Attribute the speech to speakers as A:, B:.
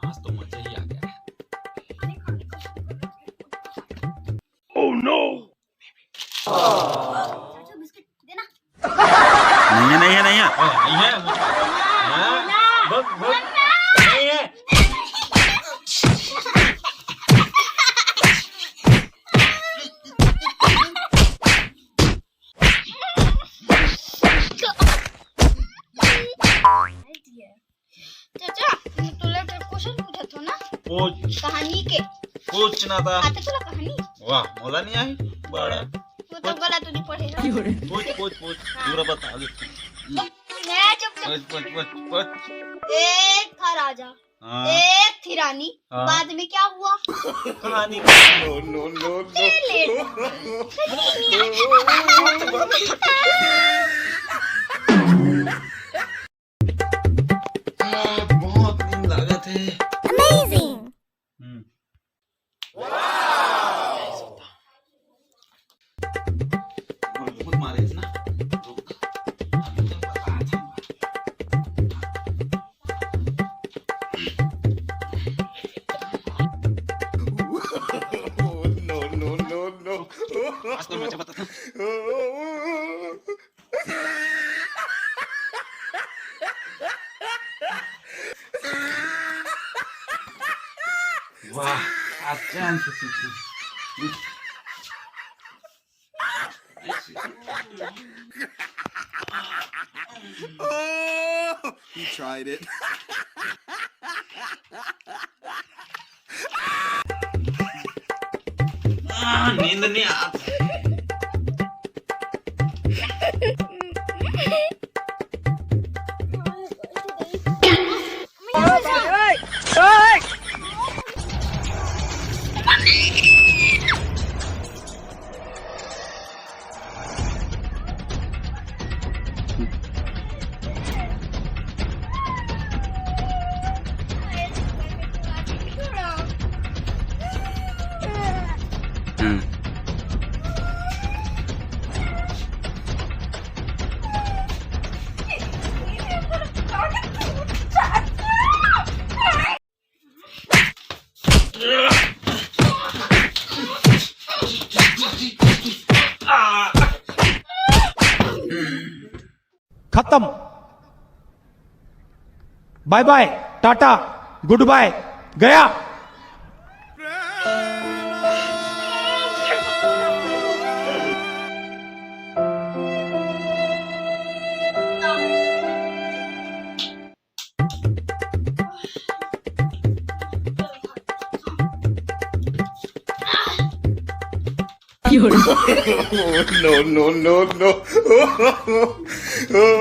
A: आज तो मजा ही आ गया।
B: Oh no!
C: बिस्किट देना।
A: नहीं है, नहीं है, नहीं है, नहीं है, नहीं है।
C: चाचा तुला क्वेश्चन पूछत हो ना
A: पूछ
C: कहानी के
A: पूछना था।
C: आते तुला कहानी
A: वाह मोला नहीं आई बड़ा।
C: तू तो गला तुझे पढ़ेगा
A: पूछ पूरा बता दे।
C: मैं चुप
A: पूछ।
C: एक था राजा
A: हाँ।
C: एक थी रानी
A: हाँ।
C: बाद में क्या हुआ
A: कहानी नो बहुत नींद लागत है।
C: अमेजिंग
A: बहुत मारे ना। आज तो मजा बता। वाह अच्छा से सीखी।
B: Oh, he tried it.
A: नींद नहीं आती।
D: खत्म। Bye bye, ta-ta, goodbye, गया।
B: No.